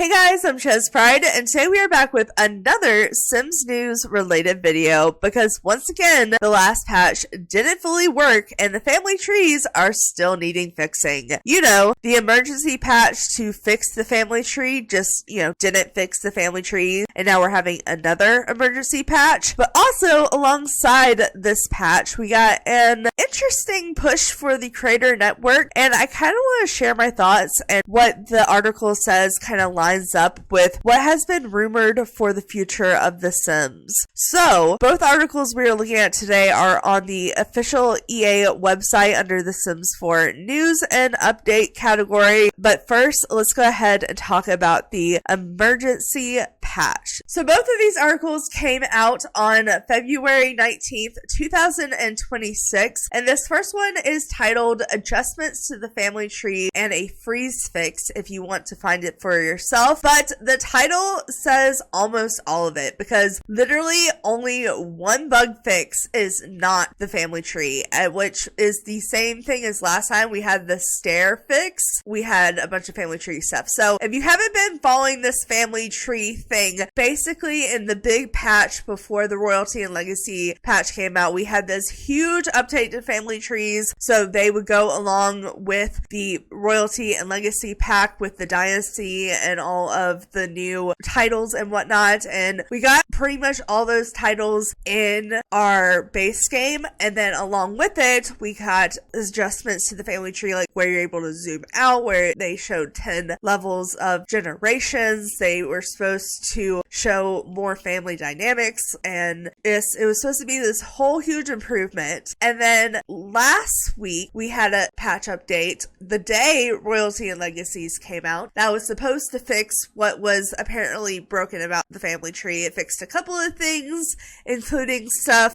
Hey guys, I'm Chez Pride, and today we are back with another Sims News related video because once again, the last patch didn't fully work and the family trees are still needing fixing. You know, the emergency patch to fix the family tree just, didn't fix the family tree, and now we're having another emergency patch. But also, alongside this patch, we got an interesting push for the creator network, and I kind of want to share my thoughts and what the article says kind of lines up with what has been rumored for the future of The Sims. So, both articles we are looking at today are on the official EA website under The Sims 4 news and update category. But first, let's go ahead and talk about the emergency patch. So both of these articles came out on February 19th, 2026, and this first one is titled Adjustments to the Family Tree and a Freeze Fix if you want to find it for yourself. But the title says almost all of it because literally only one bug fix is not the family tree, which is the same thing as last time. We had the stair fix. We had a bunch of family tree stuff. So if you haven't been following this family tree thing, basically in the big patch before the royalty and legacy patch came out, we had this huge update to family trees. So they would go along with the royalty and legacy pack with the dynasty and all of the new titles and whatnot. And we got pretty much all those titles in our base game. And then along with it, we got adjustments to the family tree, like where you're able to zoom out, where they showed 10 levels of generations. They were supposed to show more family dynamics, and it was supposed to be this whole huge improvement. And then last week, we had a patch update the day royalty and legacies came out that was supposed to fix what was apparently broken about the family tree. It fixed a couple of things, including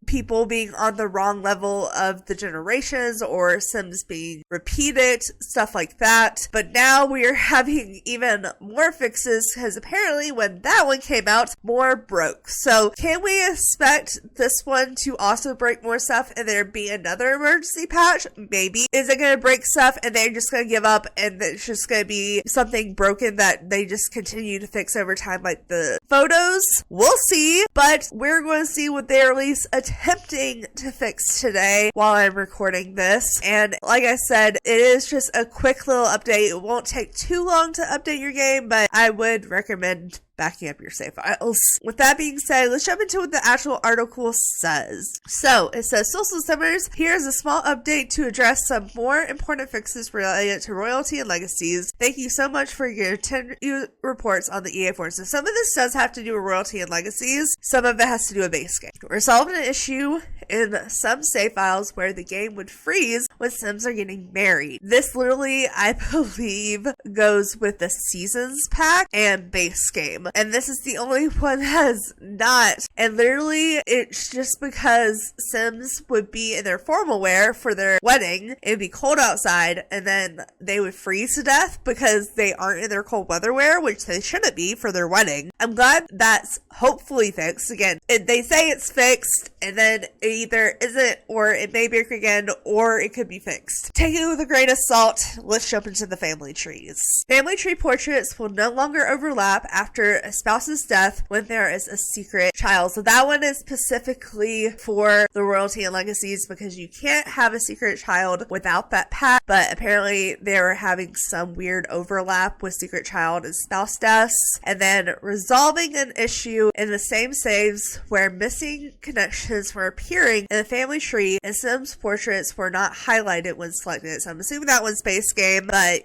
people being on the wrong level of the generations or Sims being repeated, stuff like that. But now we're having even more fixes because apparently when that one came out, more broke. So can we expect this one to also break more stuff and there be another emergency patch? Maybe. Is it going to break stuff and they're just going to give up and it's just going to be something broken that they just continue to fix over time like the photos? We'll see, but we're going to see what they're at least attempting to fix today while I'm recording this. And like I said, it is just a quick little update. It won't take too long to update your game, but I would recommend backing up your save files. With that being said, let's jump into what the actual article says. So, it says, Social Simmers, here's a small update to address some more important fixes related to royalty and legacies. Thank you so much for your 10 reports on the EA forums. So some of this does have to do with royalty and legacies. Some of it has to do with base game. Resolving an issue in some save files where the game would freeze when Sims are getting married. This literally, I believe, goes with the Seasons pack and base game. And this is the only one that has not. And literally, it's just because Sims would be in their formal wear for their wedding. It'd be cold outside, and then they would freeze to death because they aren't in their cold weather wear, which they shouldn't be for their wedding. I'm glad that's hopefully fixed. Again, they say it's fixed, and then it either isn't, or it may break again, or it could be fixed. Take it with a grain of salt. Let's jump into the family trees. Family tree portraits will no longer overlap after a spouse's death when there is a secret child. So that one is specifically for the royalty and legacies because you can't have a secret child without that pack, but apparently they were having some weird overlap with secret child and spouse deaths. And then resolving an issue in the same saves where missing connections were appearing in the family tree and Sims portraits were not highlighted when selected. So I'm assuming that one's base game, but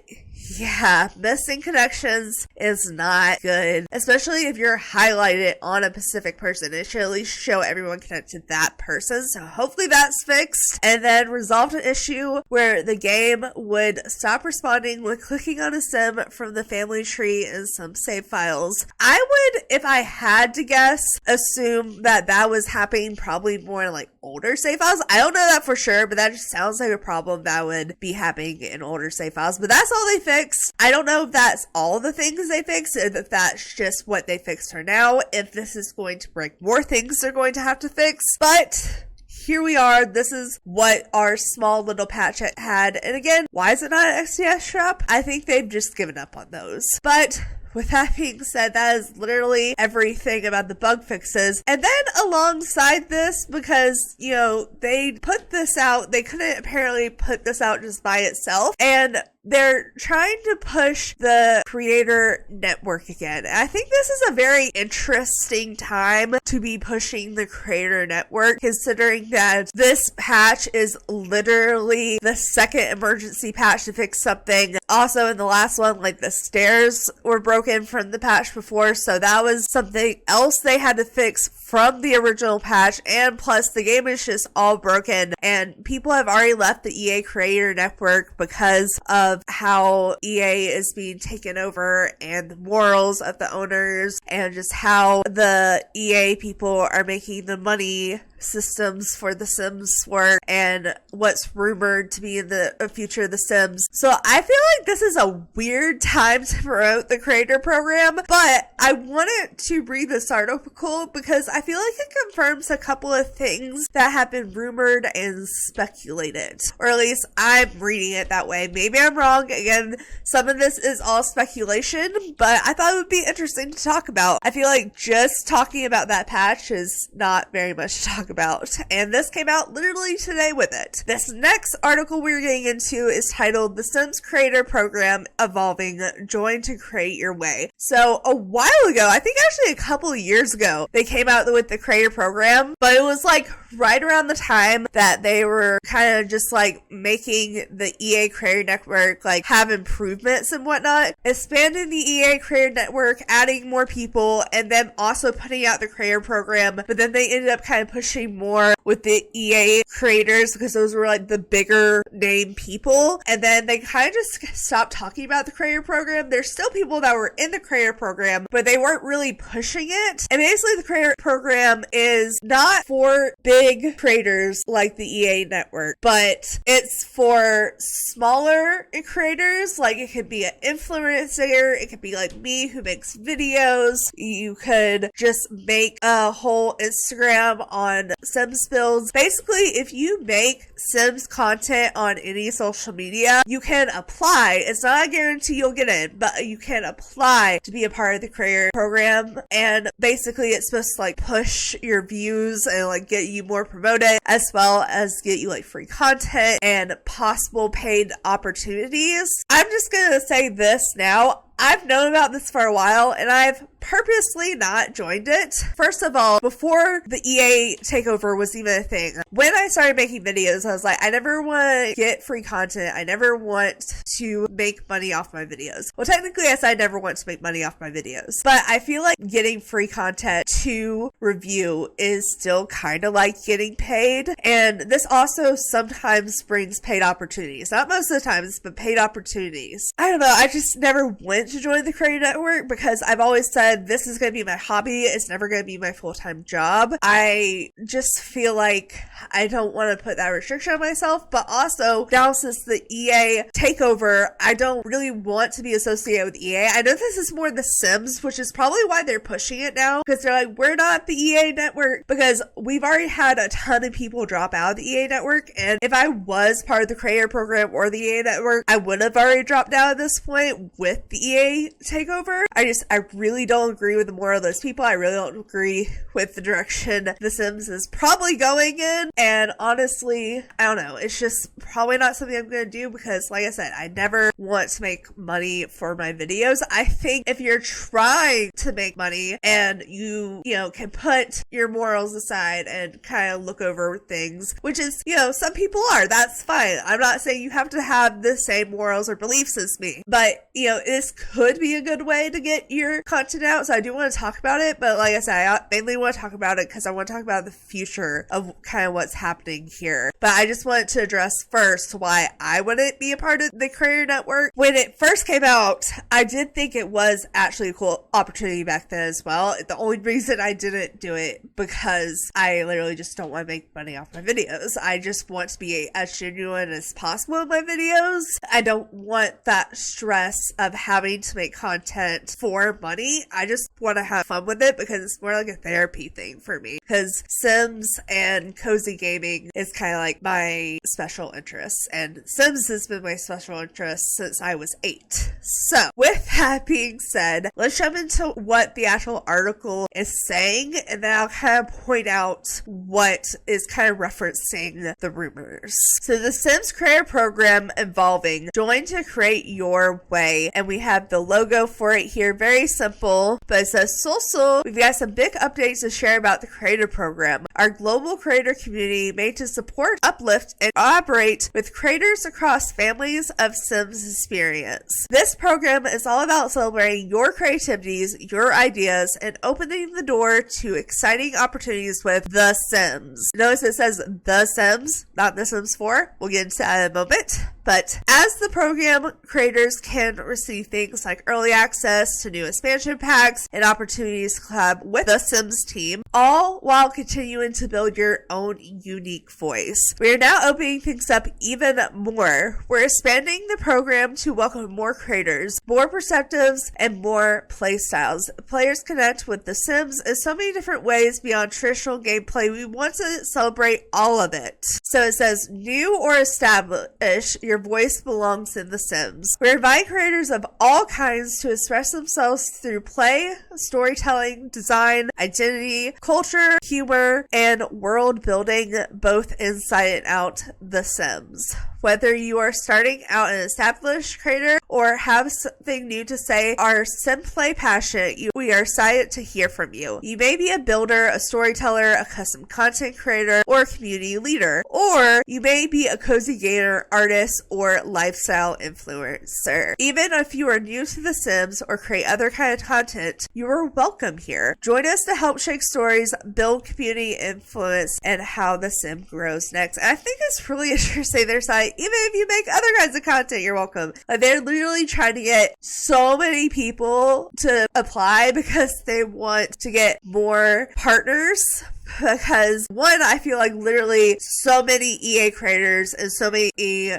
yeah, missing connections is not good, especially if you're highlighted on a specific person. It should at least show everyone connected to that person. So hopefully that's fixed. And then resolved an issue where the game would stop responding when clicking on a sim from the family tree in some save files. I would, if I had to guess, assume that that was happening probably more in like older save files. I don't know that for sure, but that just sounds like a problem that would be happening in older save files. But that's all they fixed. I don't know if that's all the things they fixed, if that's just what they fixed for now, if this is going to break more things they're going to have to fix. But here we are. This is what our small little patch had. And again, why is it not an XDS shop? I think they've just given up on those. But with that being said, that is literally everything about the bug fixes. And then alongside this, because, you know, they put this out, they couldn't apparently put this out just by itself, and they're trying to push the creator network again. And I think this is a very interesting time to be pushing the creator network, considering that this patch is literally the second emergency patch to fix something. Also, in the last one, like, the stairs were broken from the patch before, so that was something else they had to fix from the original patch, and plus the game is just all broken, and people have already left the EA creator network because of how EA is being taken over and the morals of the owners, and just how the EA people are making the money systems for The Sims work, and what's rumored to be in the future of The Sims. So I feel like this is a weird time to promote the creator program, but I wanted to read this article because I feel like it confirms a couple of things that have been rumored and speculated, or at least I'm reading it that way. Maybe I'm wrong. Again, some of this is all speculation, but I thought it would be interesting to talk about. I feel like just talking about that patch is not very much to talk about, and this came out literally today with it. This next article we're getting into is titled "The Sims Creator Program Evolving. Join to Create Your Way." So a while ago, I think actually a couple of years ago, they came out with the creator program, but it was like right around the time that they were kind of just like making the EA creator network like have improvements and whatnot, expanding the EA creator network, adding more people, and then also putting out the creator program. But then they ended up kind of pushing more with the EA creators because those were like the bigger name people, and then they kind of just stopped talking about the creator program. There's still people that were in the creator program, but they weren't really pushing it. And basically the creator program is not for big creators like the EA network, but it's for smaller creators. Like, it could be an influencer, it could be like me who makes videos, you could just make a whole Instagram on Sims builds. Basically, if you make Sims content on any social media, you can apply. It's not a guarantee you'll get in, but you can apply to be a part of the creator program, and basically it's supposed to like push your views and like get you more promoted, as well as get you like free content and possible paid opportunities. I'm just gonna say this now. I've known about this for a while, and I've purposely not joined it. First of all, before the EA takeover was even a thing, when I started making videos, I was like, I never want to get free content. I never want to make money off my videos. Well, technically, I said I never want to make money off my videos, but I feel like getting free content to review is still kind of like getting paid. And this also sometimes brings paid opportunities. Not most of the times, but paid opportunities. I don't know. I just never went to join the creator network because I've always said this is going to be my hobby. It's never going to be my full-time job. I just feel like I don't want to put that restriction on myself, but also now since the EA takeover, I don't really want to be associated with EA. I know this is more The Sims, which is probably why they're pushing it now, because they're like, we're not the EA network, because we've already had a ton of people drop out of the EA network, and if I was part of the creator program or the EA network, I would have already dropped out at this point with the EA takeover. I really don't agree with the moral of those people. I really don't agree with the direction The Sims is probably going in, and honestly, I don't know. It's just probably not something I'm going to do because, like I said, I never want to make money for my videos. I think if you're trying to make money and you know, can put your morals aside and kind of look over things, which is, you know, some people are, that's fine. I'm not saying you have to have the same morals or beliefs as me, but, you know, this could be a good way to get your content out. So I do want to talk about it, but like I said, I mainly want to talk about it because I want to talk about the future of kind of what's happening here. But I just wanted to address first why I wouldn't be a part of the creator network. When it first came out, I did think it was actually a cool opportunity back then as well. The only reason I didn't do it because I literally just don't want to make money off my videos. I just want to be as genuine as possible in my videos. I don't want that stress of having to make content for money. I just want to have fun with it because it's more like a therapy thing for me, because Sims and cozy gaming is kind of like my special interest, and Sims has been my special interest since I was 8. So, with that being said, let's jump into what the actual article is saying, and then I'll kind of point out what is kind of referencing the rumors. So, the Sims Creator Program involving Join to Create Your Way, and we have the logo for it here. Very simple, but it says, "So, we've got some big updates to share about the Creator Program, our global creator community made to support, uplift, and collaborate with creators across families of Sims experience. This program is all about celebrating your creativities, your ideas, and opening the door to exciting opportunities with The Sims." Notice it says The Sims, not The Sims 4. We'll get into that in a moment. But as the program, creators can receive things like early access to new expansion packs and opportunities to collab with the Sims team, all while continuing to build your own unique voice. We are now opening things up even more. We're expanding the program to welcome more creators, more perspectives, and more playstyles. Players connect with The Sims in so many different ways beyond traditional gameplay. We want to celebrate all of it. So it says, new or established, your voice belongs in The Sims. We invite creators of all kinds to express themselves through play, storytelling, design, identity, culture, humor, and world building, both inside and out The Sims. Whether you are starting out an established creator or have something new to say, are Simplay passionate, we are excited to hear from you. You may be a builder, a storyteller, a custom content creator, or a community leader, or you may be a cozy gamer, artist, or lifestyle influencer. Even if you are new to The Sims or create other kind of content, you are welcome here. Join us to help shake stories, build community influence, and how The Sim grows next. And I think it's really interesting their site. Even if you make other kinds of content, you're welcome. Like, they're literally trying to get so many people to apply because they want to get more partners. Because one, I feel like literally so many EA creators and so many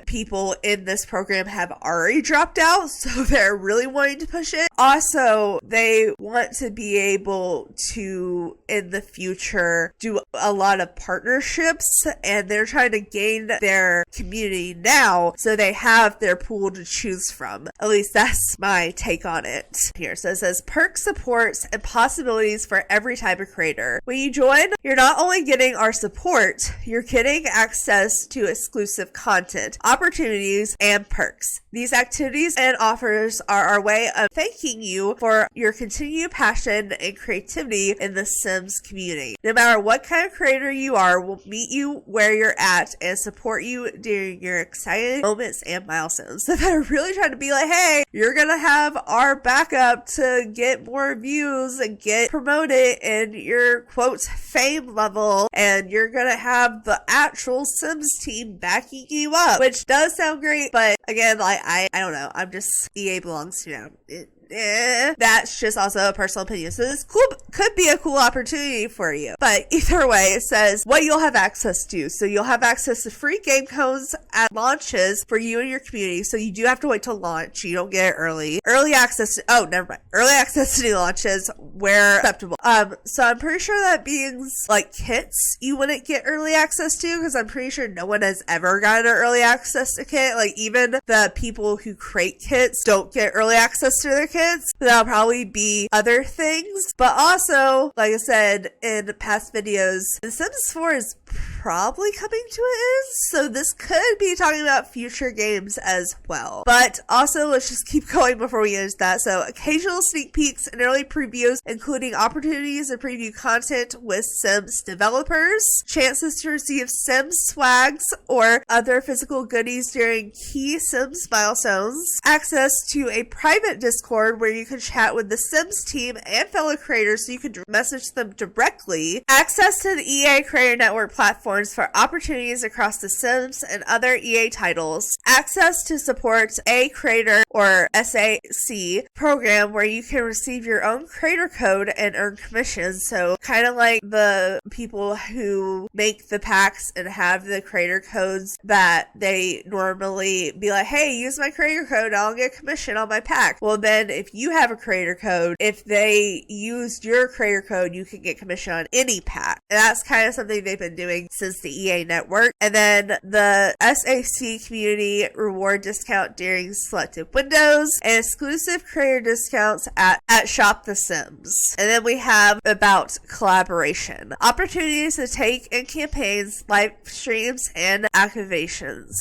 people in this program have already dropped out, so they're really wanting to push it. Also, they want to be able to, in the future, do a lot of partnerships, and they're trying to gain their community now so they have their pool to choose from. At least that's my take on it. Here, so it says, perks, supports, and possibilities for every type of creator. When you join, you're not only getting our support, you're getting access to exclusive content, opportunities, and perks. These activities and offers are our way of thanking you for your continued passion and creativity in the Sims community. No matter what kind of creator you are, we'll meet you where you're at and support you during your exciting moments and milestones. So they're really trying to be like, hey, you're gonna have our backup to get more views and get promoted in your, quote, fame level, and you're gonna have the actual Sims team backing you up, which does sound great, but again, like, I don't know, I'm just, EA belongs to them. That's just also a personal opinion. So this could be a cool opportunity for you. But either way, it says what you'll have access to. So you'll have access to free game codes at launches for you and your community. So you do have to wait till launch. You don't get it early. Early access to, early access to new launches where acceptable. So I'm pretty sure that means like kits you wouldn't get early access to, because I'm pretty sure no one has ever gotten an early access to kit. Like, even the people who create kits don't get early access to their kits. That'll probably be other things. But also, like I said in past videos, The Sims 4 is probably coming to an end, so this could be talking about future games as well. But also, let's just keep going before we get into that. So occasional sneak peeks and early previews, including opportunities to preview content with Sims developers, chances to receive Sims swags or other physical goodies during key Sims milestones, access to a private Discord where you can chat with the Sims team and fellow creators so you can message them directly, access to the EA Creator Network platforms for opportunities across The Sims and other EA titles, access to support a creator or SAC program where you can receive your own creator code and earn commissions. So kind of like the people who make the packs and have the creator codes that they normally be like, hey, use my creator code, I'll get commission on my pack. Well, then if you have a creator code, if they used your creator code, you can get commission on any pack. And that's kind of something they've been doing since the EA network. And then the SAC community reward discount during selected windows and exclusive creator discounts at Shop the Sims. And then we have about collaboration. Opportunities to take in campaigns, live streams, and activations.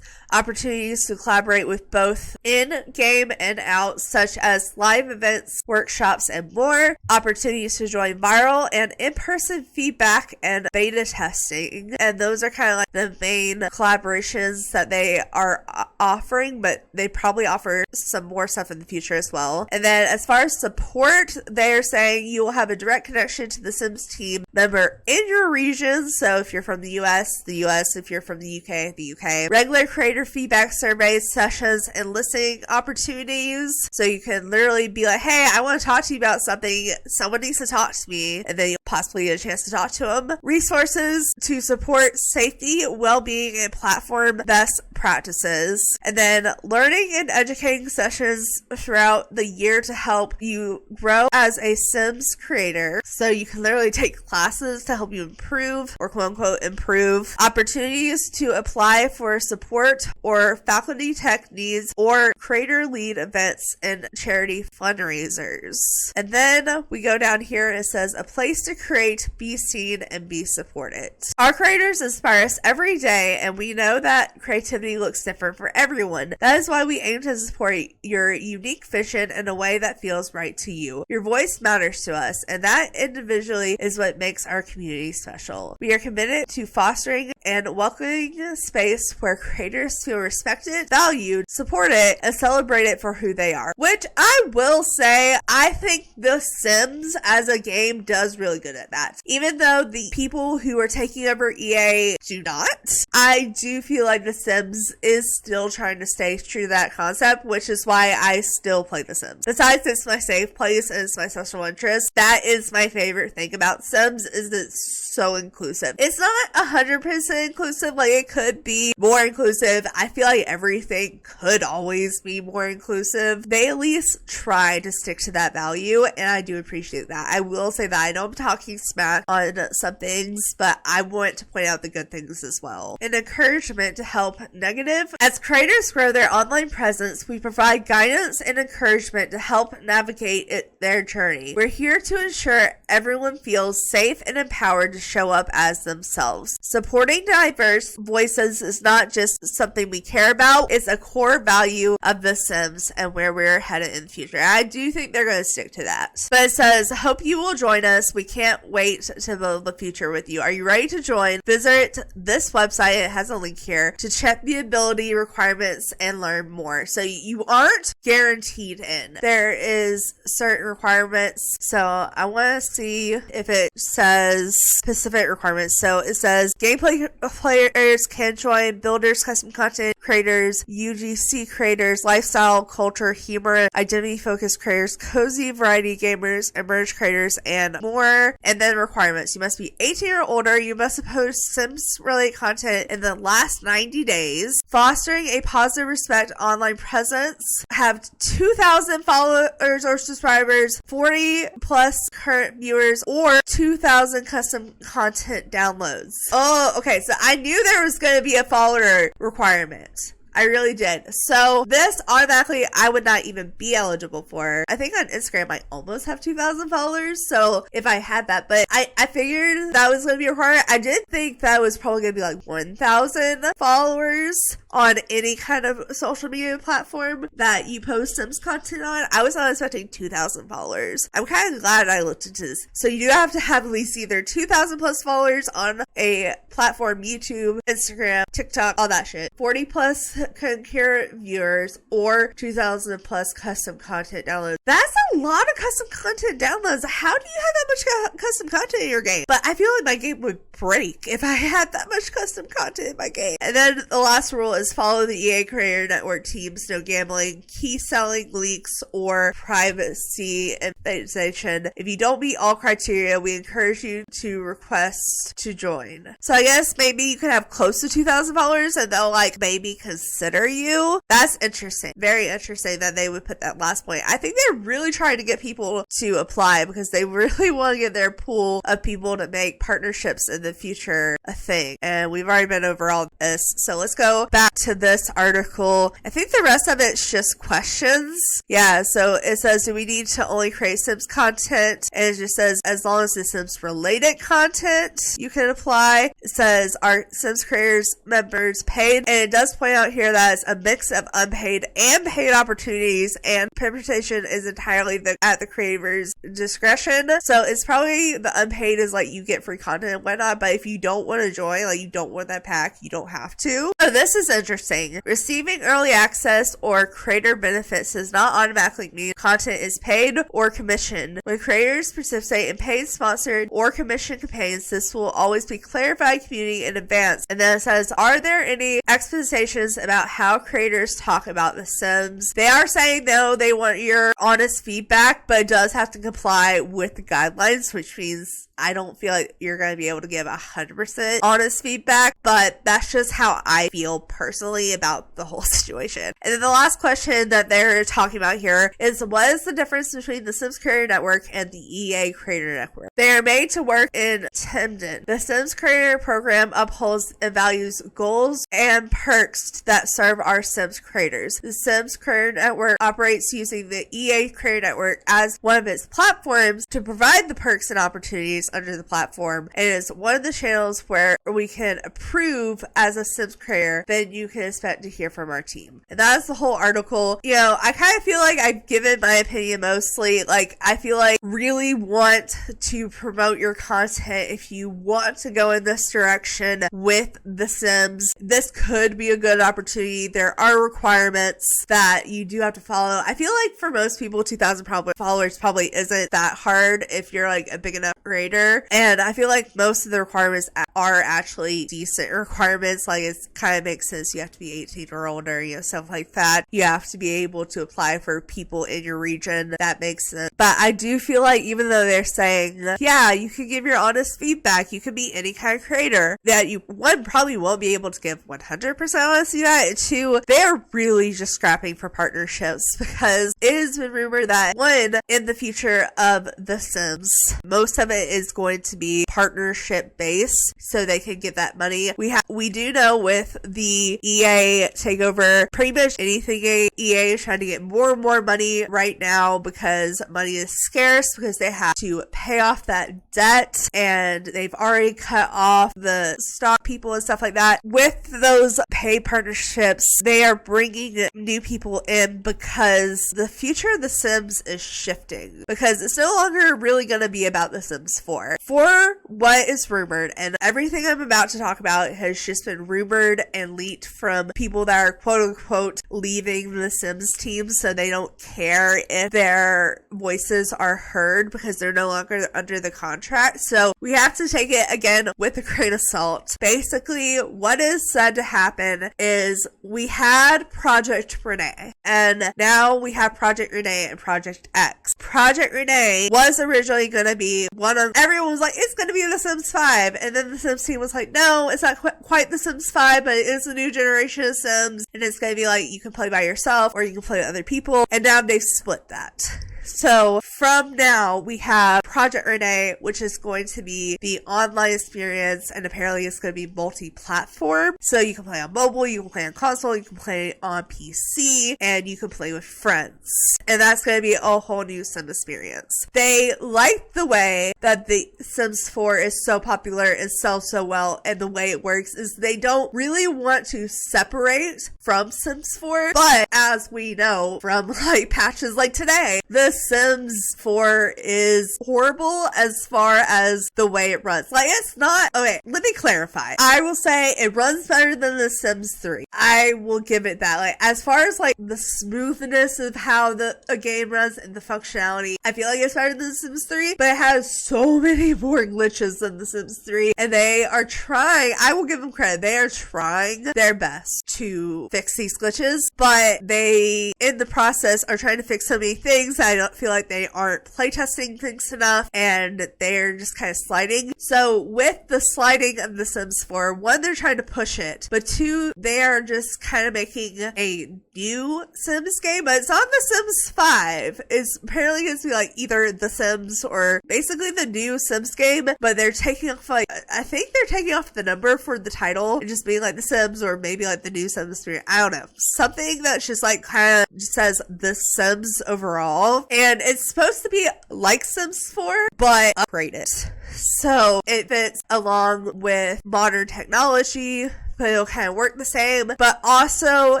Opportunities to collaborate with both in-game and out, such as live events, workshops, and more. Opportunities to join viral and in-person feedback and beta testing. And those are kind of like the main collaborations that they are offering, but they probably offer some more stuff in the future as well. And then as far as support, they're saying you will have a direct connection to the Sims team member in your region. So if you're from the US, the US. If you're from the UK, the UK. Regular creator feedback surveys, sessions, and listening opportunities. So you can literally be like, hey, I want to talk to you about something. Someone needs to talk to me. And then you'll possibly get a chance to talk to them. Resources to support safety, well-being, and platform best practices. And then learning and educating sessions throughout the year to help you grow as a Sims creator. So you can literally take classes to help you improve, or quote unquote improve. Opportunities to apply for support or faculty tech needs or creator lead events and charity fundraisers. And then we go down here and it says a place to create, be seen, and be supported. Our creators inspire us every day, and we know that creativity looks different for everyone. That is why we aim to support your unique vision in a way that feels right to you. Your voice matters to us, and that individually is what makes our community special. We are committed to fostering and welcoming a space where creators feel respected, valued, supported, and celebrated for who they are. Which I will say, I think The Sims as a game does really good at that. Even though the people who are taking over EA do not, I do feel like The Sims is still trying to stay true to that concept, which is why I still play The Sims. Besides, it's my safe place and it's my social interest. That is my favorite thing about Sims, is that it's so inclusive. It's not 100% inclusive, like it could be more inclusive. I feel like everything could always be more inclusive. They at least try to stick to that value, and I do appreciate that. I will say that I know I'm talking smack on some things, but I want to point out the good things as well. An encouragement to help negative. As creators grow their online presence, we provide guidance and encouragement to help navigate their journey. We're here to ensure everyone feels safe and empowered to show up as themselves. Supporting diverse voices is not just something we care about, it's a core value of The Sims and where we're headed in the future. I do think they're going to stick to that. But it says, hope you will join us. We can't wait to build the future with you. Are you ready to join? Visit this website, it has a link here, to check the ability requirements and learn more. So you aren't guaranteed in. There is certain requirements. So I want to see if it says specific requirements. So it says gameplay players can join, builders, custom content creators, UGC creators, lifestyle, culture, humor, identity focused creators, cozy variety gamers, emerge creators, and more. And then requirements. You must be 18 or older. You must post Sims related content in the last 90 days. Fostering a positive respect online presence. Have 2,000 followers or subscribers, 40 plus current viewers, or 2,000 custom content downloads. Oh, okay. So I knew there was going to be a follower requirement. I really did. So this automatically I would not even be eligible for. I think on Instagram I almost have 2,000 followers. So if I had that, but I figured that was going to be required. I did think that was probably going to be like 1,000 followers on any kind of social media platform that you post Sims content on. I was not expecting 2,000 followers. I'm kind of glad I looked into this. So you do have to have at least either 2,000 plus followers on a platform, YouTube, Instagram, TikTok, all that shit. 40 plus concurrent viewers, or 2,000 plus custom content downloads. That's a lot of custom content downloads. How do you have that much custom content in your game? But I feel like my game would break if I had that much custom content in my game. And then the last rule is follow the EA Creator Network teams. No gambling, key selling, leaks, or privacy invasion. If you don't meet all criteria, we encourage you to request to join. So I guess maybe you could have close to 2,000 followers, and they'll like maybe consider consider you. That's interesting. Very interesting that they would put that last point. I think they're really trying to get people to apply because they really want to get their pool of people to make partnerships in the future a thing. And we've already been over all this. So let's go back to this article. I think the rest of it's just questions. Yeah, so it says, do we need to only create Sims content? And it just says, as long as it's Sims related content, you can apply. It says, are Sims creators members paid? And it does point out here that it's a mix of unpaid and paid opportunities, and implementation is entirely at the creator's discretion. So it's probably the unpaid is like you get free content and whatnot, but if you don't want to join, like you don't want that pack, you don't have to. So this is interesting. Receiving early access or creator benefits does not automatically mean content is paid or commissioned. When creators participate in paid, sponsored, or commissioned campaigns, this will always be clarified community in advance. And then it says, are there any expectations about how creators talk about The Sims? They are saying, no, they want your honest feedback, but it does have to comply with the guidelines, which means I don't feel like you're going to be able to give 100% honest feedback, but that's just how I feel personally about the whole situation. And then the last question that they're talking about here is, what is the difference between the Sims Creator Network and the EA Creator Network? They are made to work in tandem. The Sims Creator program upholds and values goals and perks that serve our Sims creators. The Sims Creator Network operates using the EA Creator Network as one of its platforms to provide the perks and opportunities under the platform, and is one of the channels where we can approve as a Sims creator, then you can expect to hear from our team. And that is the whole article. You know, I kind of feel like I've given my opinion mostly. Like, I feel like really want to promote your content. If you want to go in this direction with The Sims, this could be a good opportunity. There are requirements that you do have to follow. I feel like for most people, 2,000 followers probably isn't that hard if you're like a big enough creator. And I feel like most of the requirements are actually decent requirements. Like, it kind of makes sense. You have to be 18 or older, you know, stuff like that. You have to be able to apply for people in your region. That makes sense. But I do feel like even though they're saying, yeah, you can give your honest feedback, you can be any kind of creator, that you, one, probably won't be able to give 100% honest feedback, and two, they're really just scrapping for partnerships, because it has been rumored that, one, in the future of The Sims, most of it is going to be partnership based, so they can get that money. We do know with the EA takeover, pretty much anything EA is trying to get more and more money right now because money is scarce, because they have to pay off that debt, and they've already cut off the stock people and stuff like that. With those paid partnerships, they are bringing new people in because the future of The Sims is shifting, because it's no longer really going to be about The Sims 4. For what is rumored, and everything I'm about to talk about has just been rumored and leaked from people that are quote unquote leaving The Sims team, so they don't care if their voices are heard because they're no longer under the contract. So we have to take it again with a grain of salt. Basically, what is said to happen is we had Project Renee, and now we have Project Renee and Project X. Project Renee was originally going to be one of, everyone was like, it's going to be The Sims 5, and then The Sims team was like, no, it's not quite The Sims 5, but it is a new generation of Sims, and it's going to be like, you can play by yourself or you can play with other people, and now they've split that. So from now, we have Project Renee, which is going to be the online experience, and apparently it's going to be multi-platform. So you can play on mobile, you can play on console, you can play on PC, and you can play with friends. And that's going to be a whole new Sim experience. They like the way that the Sims 4 is so popular and sells so well, and the way it works is they don't really want to separate from Sims 4, but as we know from like patches like today, the Sims 4 is horrible as far as the way it runs. Like, it's not, okay, let me clarify. I will say it runs better than The Sims 3. I will give it that. Like, as far as like the smoothness of how a game runs and the functionality, I feel like it's better than The Sims 3, but it has so many more glitches than The Sims 3, and they are trying, I will give them credit, they are trying their best to fix these glitches, but they, in the process, are trying to fix so many things that I don't feel like they aren't playtesting things enough and they're just kind of sliding. So with the sliding of The Sims 4, one, they're trying to push it, but two, they are just kind of making a new Sims game, but it's not The Sims 5. It's apparently going to be like either The Sims or basically the new Sims game, but they're taking off, like, I think they're taking off the number for the title and just being like The Sims, or maybe like the new Sims 3. I don't know. Something that's just like kind of just says The Sims overall. And it's supposed to be like Sims 4, but upgraded. So it fits along with modern technology, but it'll kind of work the same. But also,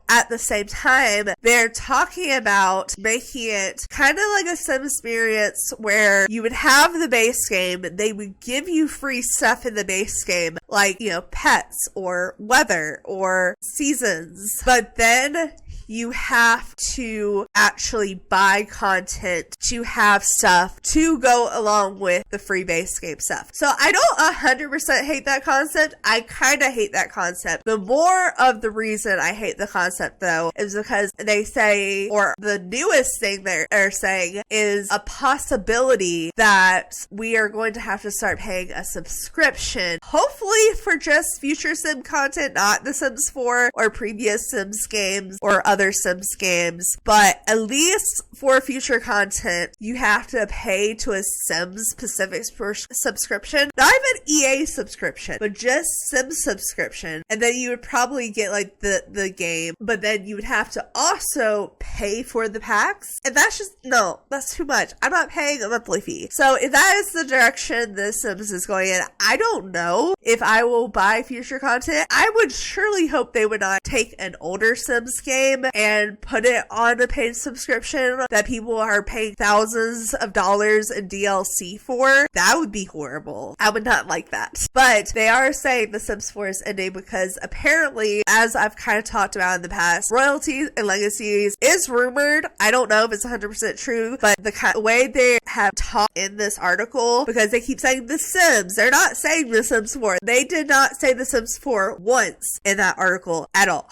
at the same time, they're talking about making it kind of like a Sim experience where you would have the base game, they would give you free stuff in the base game, like, you know, pets or weather or seasons. But then you have to actually buy content to have stuff to go along with the free base game stuff. So I don't 100% hate that concept. I kind of hate that concept. The more of the reason I hate the concept, though, is because they say, or the newest thing they're saying is a possibility that we are going to have to start paying a subscription, hopefully for just future Sim content, not The Sims 4 or previous Sims games or other Sims games, but at least for future content, you have to pay to a Sims specific subscription, not even EA subscription, but just Sims subscription, and then you would probably get like the game, but then you would have to also pay for the packs, and that's just, no, that's too much. I'm not paying a monthly fee. So if that is the direction The Sims is going in, I don't know if I will buy future content. I would surely hope they would not take an older Sims game and put it on a paid subscription that people are paying thousands of dollars in DLC for. That would be horrible. I would not like that. But they are saying The Sims 4 is ending because apparently, as I've kind of talked about in the past, royalties and legacies is rumored. I don't know if it's 100% true, but the way they have talked in this article, because they keep saying The Sims, they're not saying The Sims 4. They did not say The Sims 4 once in that article at all.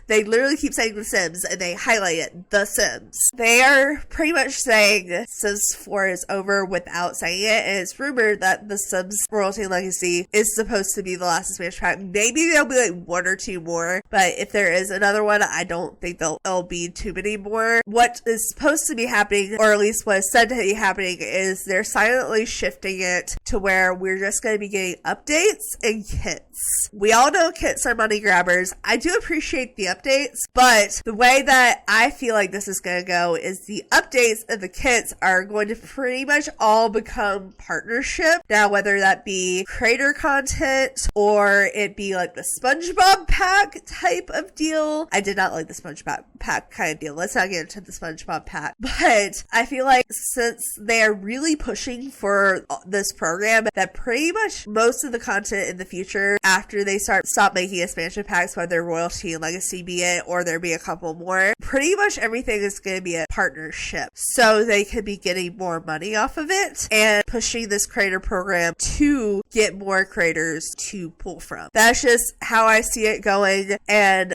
They literally keep saying The Sims, and they highlight it, The Sims. They are pretty much saying Sims 4 is over without saying it, and it's rumored that The Sims Royalty and Legacy is supposed to be the last expansion pack. Maybe there'll be like one or two more, but if there is another one, I don't think there'll be too many more. What is supposed to be happening, or at least what is said to be happening, is they're silently shifting it to where we're just going to be getting updates and kits. We all know kits are money grabbers. I do appreciate the updates, but the way that I feel like this is going to go is the updates and the kits are going to pretty much all become partnership. Now, whether that be creator content or it be like the SpongeBob pack type of deal. I did not like the SpongeBob pack kind of deal. Let's not get into the SpongeBob pack. But I feel like since they are really pushing for this program, that pretty much most of the content in the future, after they stop making expansion packs, whether royalty and legacy be it, or there be a couple more, pretty much everything is going to be a partnership. So they could be getting more money off of it and pushing this creator program to get more creators to pull from. That's just how I see it going. And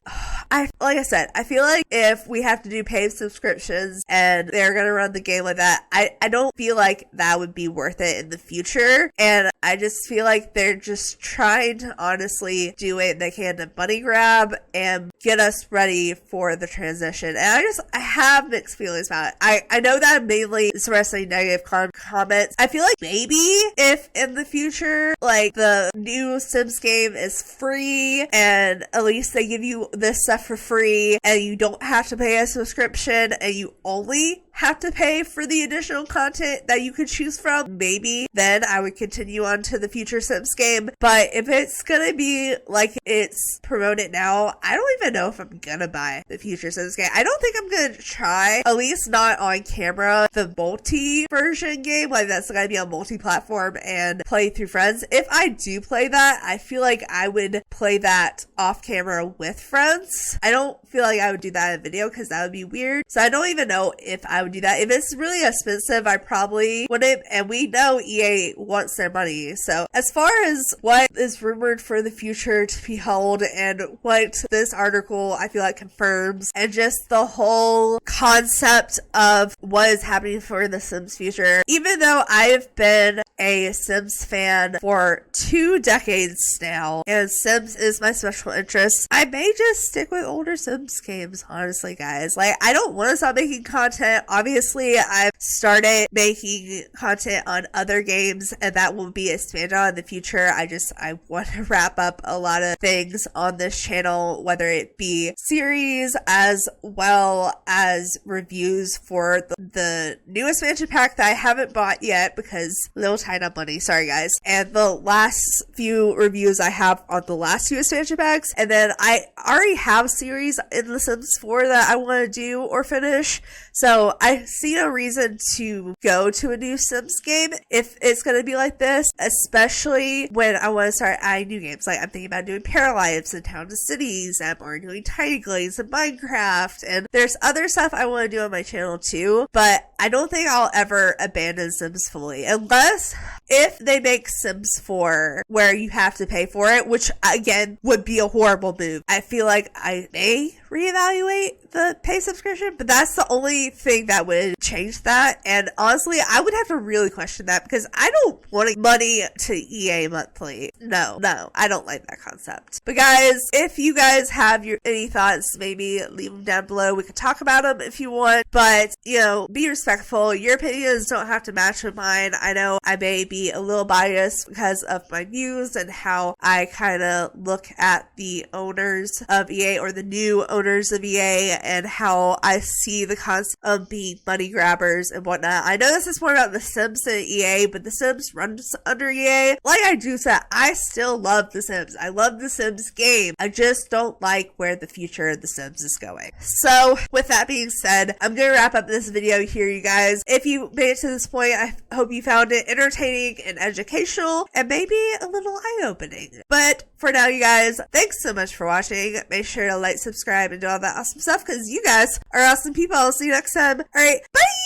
like I said, I feel like if we have to do paid subscriptions and they're going to run the game like that, I don't feel like that would be worth it in the future. And I just feel like they're just trying to honestly do it they can to money grab and get us ready for the transition. And I have mixed feelings about it. I know that I'm mainly expressing negative comments. I feel like maybe if in the future, like the new Sims game is free and at least they give you this stuff for free and you don't have to pay a subscription and you only have to pay for the additional content that you could choose from, maybe then I would continue on to the future Sims game. But if it's gonna be like it's promoted now, I don't even know if I'm gonna buy the future Sims game. I don't think I'm gonna try, at least not on camera, the multi version game, like that's gonna be on multi-platform and play through friends. If I do play that, I feel like I would play that off camera with friends. I don't feel like I would do that in a video because that would be weird. So I don't even know if I would do that. If it's really expensive, I probably wouldn't, and we know EA wants their money. So as far as what is rumored for the future to be held and what this article I feel like confirms, and just the whole concept of what is happening for the Sims future. Even though I've been a Sims fan for 2 decades now, and Sims is my special interest, I may just stick with older Sims games, honestly, guys. Like, I don't want to stop making content. Obviously, I've started making content on other games, and that will be expanded on in the future. I want to wrap up a lot of things on this channel, whether it be series as well as reviews for the new expansion pack that I haven't bought yet because little tied up money, sorry guys, and the last few reviews I have on the last 2 expansion packs. And then I already have series in The Sims 4 that I want to do or finish, so I see no reason to go to a new Sims game if it's going to be like this, especially when I want to start adding new games. Like, I'm thinking about doing Paralives and Town to Cities, I'm already doing Tiny Glaze and Minecraft, and there's other stuff I want to do on my channel too, but I don't think I'll ever abandon Sims fully, unless if they make Sims 4 where you have to pay for it, which again would be a horrible move. I feel like I may reevaluate the pay subscription, but that's the only thing that would change that. And honestly, I would have to really question that because I don't want money to EA monthly. No, I don't like that concept. But guys, if you guys have any thoughts, maybe leave them down below. We could talk about them if you want, but you know, be respectful. Your opinions don't have to match with mine. I know I may be a little biased because of my views and how I kind of look at the owners of EA, or the new owners of EA, and how I see the concept of being money grabbers and whatnot. I know this is more about The Sims than EA, but The Sims runs under EA. Like I do say, I still love The Sims. I love The Sims game. I just don't like where the future of The Sims is going. So with that being said, I'm going to wrap up this video here, you guys. If you made it to this point, I hope you found it entertaining and educational and maybe a little eye-opening. But for now, you guys, thanks so much for watching. Make sure to like, subscribe, and do all that awesome stuff because you guys are awesome people. I'll see you next time. All right, bye!